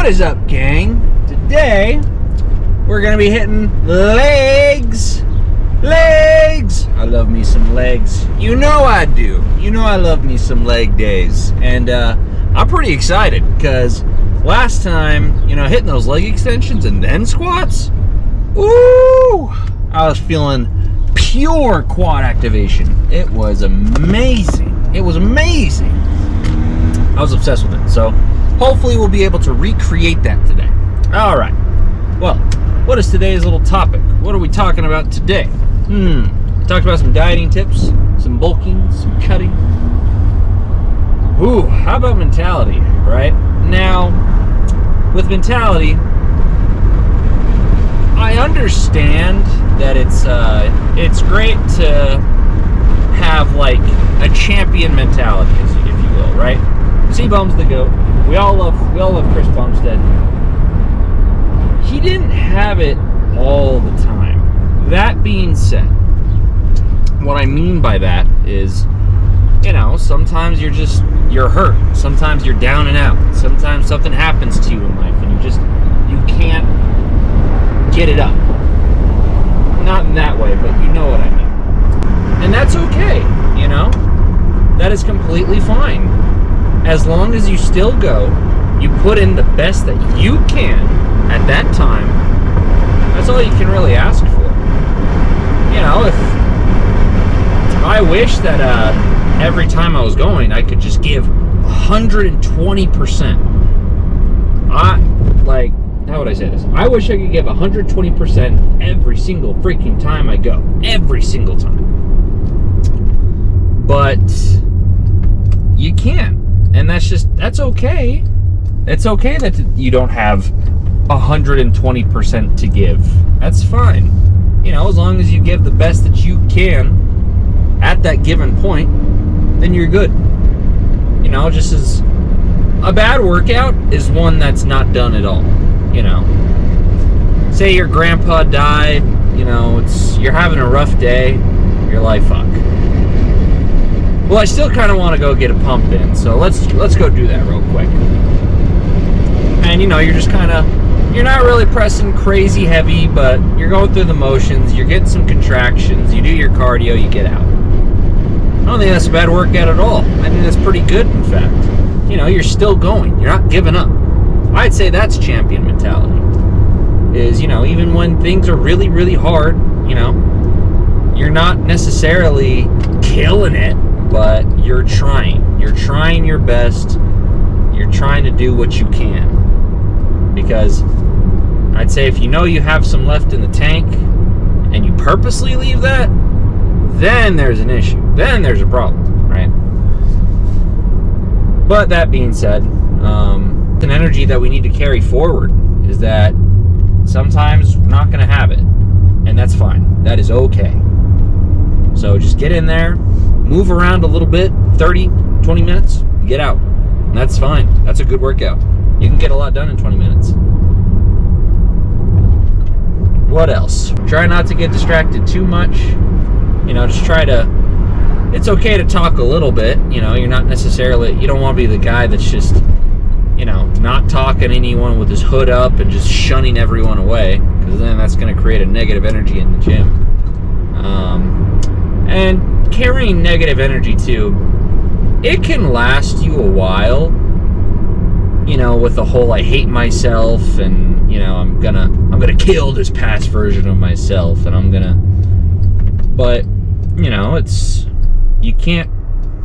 is up, gang? Today, we're going to be hitting legs. Legs! I love me some legs. You know I do. You know I love me some leg days. And I'm pretty excited because last time, hitting those leg extensions and then squats, ooh, I was feeling pure quad activation. It was amazing. It was amazing. I was obsessed with it. So hopefully we'll be able to recreate that today. All right. Well, what is today's little topic? What are we talking about today? Talked about some dieting tips, some bulking, some cutting. Ooh, how about mentality, right? Now, with mentality, I understand that it's great to have like a champion mentality, if you will, right? C-Bum's the GOAT. We all love Chris Bumstead. He didn't have it all the time. That being said, what I mean by that is, sometimes you're hurt. Sometimes you're down and out. Sometimes something happens to you in life and you can't get it up. Not in that way, but you know what I mean. And that's okay, That is completely fine. As long as you still go, you put in the best that you can at that time, that's all you can really ask for. If I wish that every time I was going, I could just give 120%. How would I say this? I wish I could give 120% every single freaking time I go. Every single time. But you can't. And that's okay. It's okay that you don't have 120% to give. That's fine. As long as you give the best that you can at that given point, then you're good. Just as a bad workout is one that's not done at all. Say your grandpa died, you're having a rough day, you're like, fuck. Well, I still kind of want to go get a pump in, so let's go do that real quick. And you're just you're not really pressing crazy heavy, but you're going through the motions, you're getting some contractions, you do your cardio, you get out. I don't think that's a bad workout at all. I think that's pretty good, in fact. You're still going, you're not giving up. I'd say that's champion mentality. Is, even when things are really, really hard, you're not necessarily killing it, but you're trying. You're trying your best. You're trying to do what you can. Because I'd say if you have some left in the tank and you purposely leave that, then there's an issue. Then there's a problem, right? But that being said, an energy that we need to carry forward is that sometimes we're not going to have it. And that's fine. That is okay. So just get in there, move around a little bit, 30, 20 minutes, get out. And that's fine. That's a good workout. You can get a lot done in 20 minutes. What else? Try not to get distracted too much. Just try to... It's okay to talk a little bit. You're not necessarily... You don't want to be the guy that's just, not talking to anyone with his hood up and just shunning everyone away. Because then that's going to create a negative energy in the gym. And carrying negative energy too, it can last you a while. With the whole I hate myself and I'm gonna kill this past version of myself but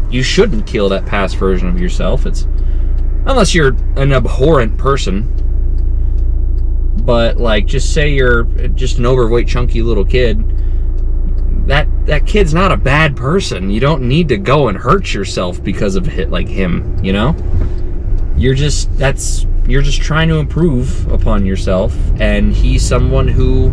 you shouldn't kill that past version of yourself. Unless you're an abhorrent person. But just say you're just an overweight chunky little kid, that kid's not a bad person. You don't need to go and hurt yourself because of him, You're just trying to improve upon yourself, and he's someone who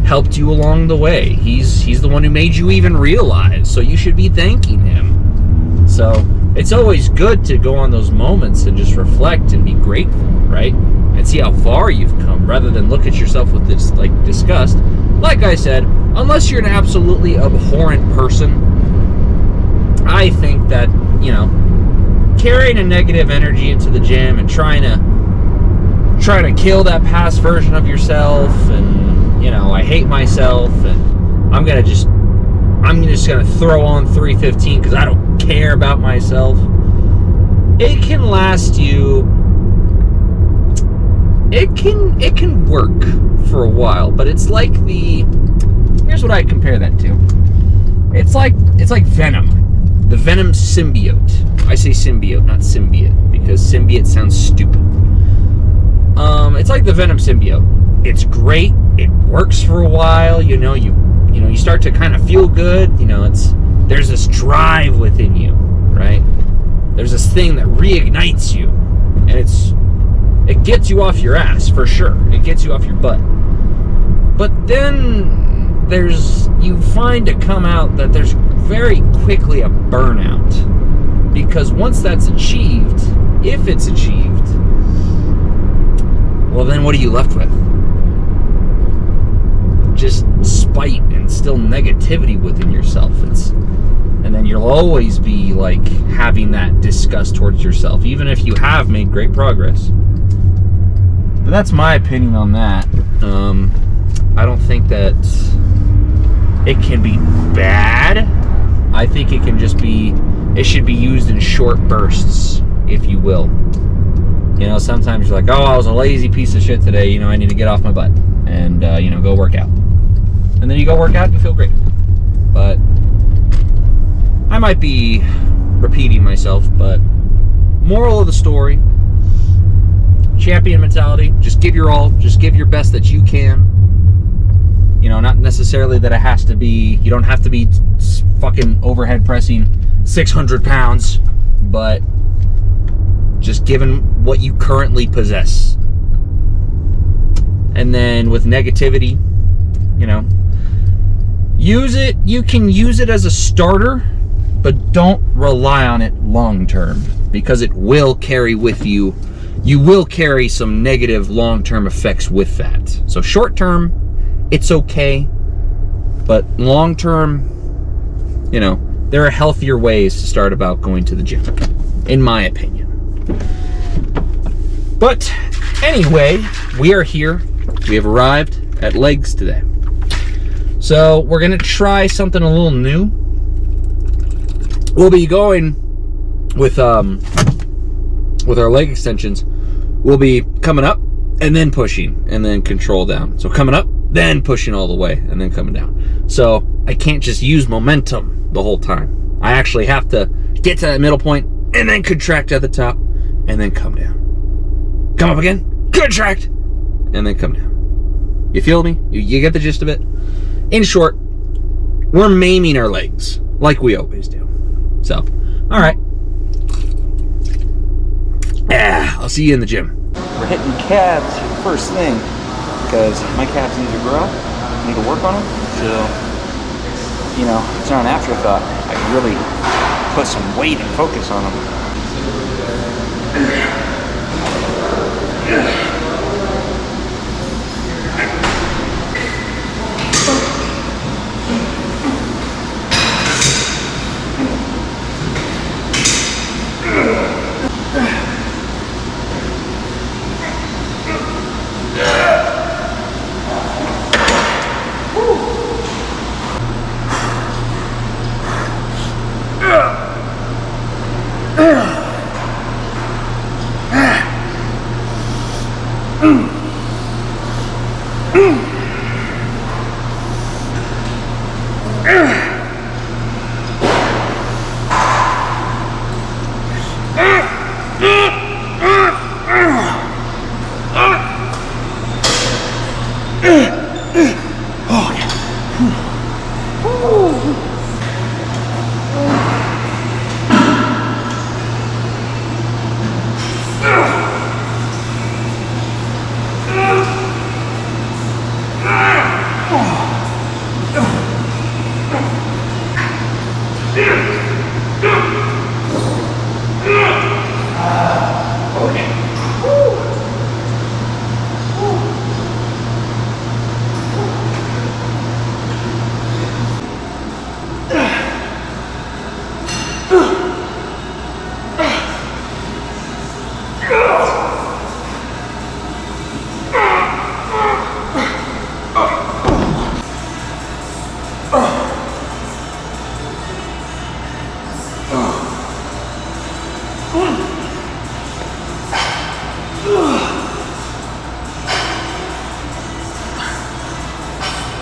helped you along the way. He's the one who made you even realize, so you should be thanking him. So it's always good to go on those moments and just reflect and be grateful, right? And see how far you've come, rather than look at yourself with this disgust. Like I said, unless you're an absolutely abhorrent person, I think that carrying a negative energy into the gym and trying to trying to kill that past version of yourself, and, you know, I hate myself, and I'm just gonna throw on 315 because I don't care about myself. It can last you. It can work for a while, but it's like here's what I compare that to. It's like Venom, the Venom symbiote. I say symbiote, not symbiote, because symbiote sounds stupid. It's like the Venom symbiote. It's great. It works for a while. You know, you start to kind of feel good. You know, there's this drive within you, right? There's this thing that reignites you, and it gets you off your ass for sure. It gets you off your butt. But then you find to come out that there's very quickly a burnout, because once that's achieved, if it's achieved, well, then what are you left with? Just spite and still negativity within yourself. And then you'll always be like having that disgust towards yourself, even if you have made great progress. But that's my opinion on that. I don't think that it can be bad. I think it should be used in short bursts, if you will. You know, sometimes you're like, oh, I was a lazy piece of shit today. You know, I need to get off my butt and, go work out. And then you go work out and you feel great. But I might be repeating myself, but moral of the story, champion mentality, just give your all, just give your best that you can. You know, not necessarily that it has to be, you don't have to be fucking overhead pressing 600 pounds, but just given what you currently possess. And then with negativity, you know, use it. You can use it as a starter, but don't rely on it long term, because it will carry with you. You will carry some negative long-term effects with that. So short term, it's okay, but long term, you know, there are healthier ways to start about going to the gym, in my opinion. But anyway, we are here. We have arrived at legs today. So we're gonna try something a little new. We'll be going with our leg extensions. We'll be coming up and then pushing and then control down. So coming up, then pushing all the way and then coming down. So I can't just use momentum the whole time. I actually have to get to that middle point and then contract at the top and then come down. Come up again, contract, and then come down. You feel me? You get the gist of it? In short, we're maiming our legs like we always do. So, all right. Yeah, I'll see you in the gym. We're hitting calves first thing because my calves need to grow, need to work on them. So, you know, it's not an afterthought. I can really put some weight and focus on them.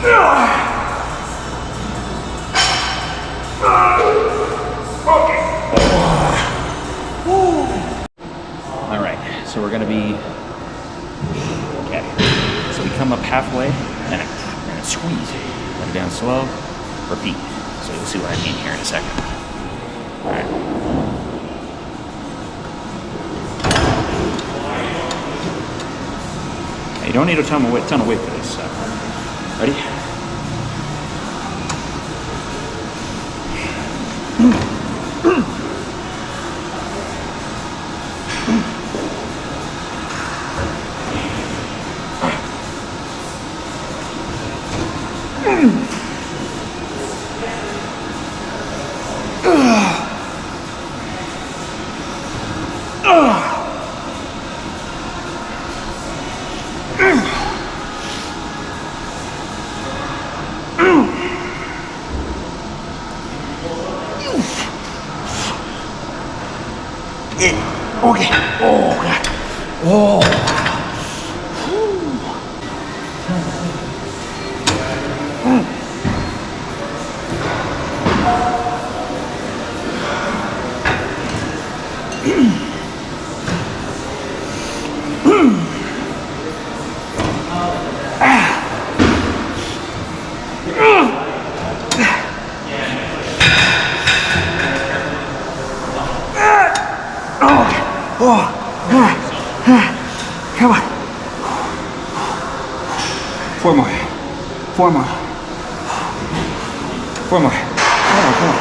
All right, so we're gonna be, okay. So we come up halfway, and we're gonna squeeze it. Let it down slow, repeat. So you'll see what I mean here in a second. All right. Now, you don't need a ton of weight for this, so. Ready? Okay. Oh, God. Oh, come on. 4 more. 4 more. 4 more. Come on, come on.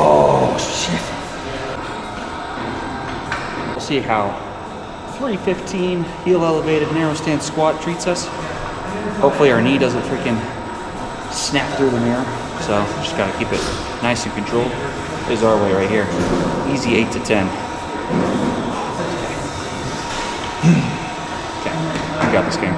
Oh, shit. We'll see how 315 heel elevated narrow stance squat treats us. Hopefully our knee doesn't freaking snap through the mirror. So just gotta keep it nice and controlled. There's our way right here. Easy 8 to 10. Okay, I got this game.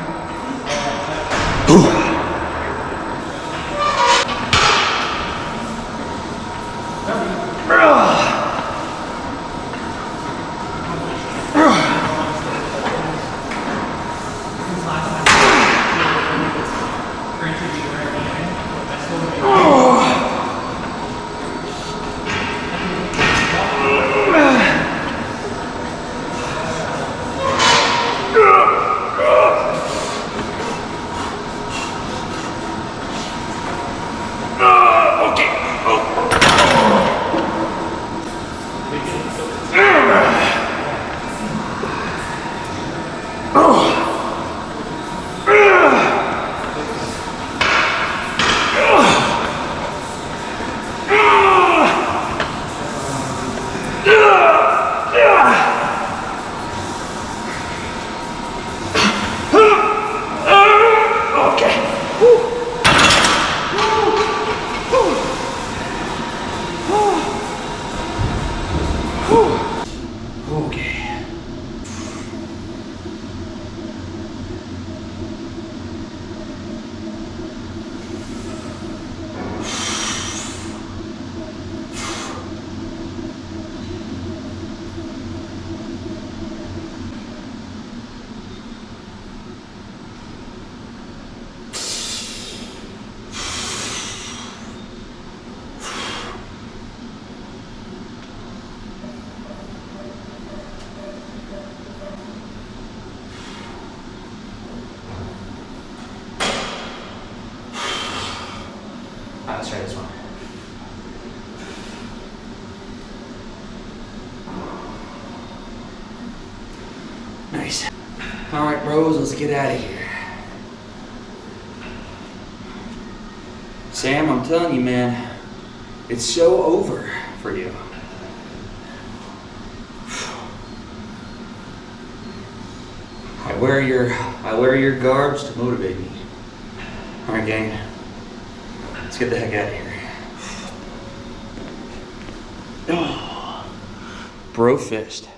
Let's try this one. Nice. All right, bros, let's get out of here. Sam, I'm telling you, man, it's so over for you. wear your garbs to motivate me. All right, gang. Let's get the heck out of here. Bro fist.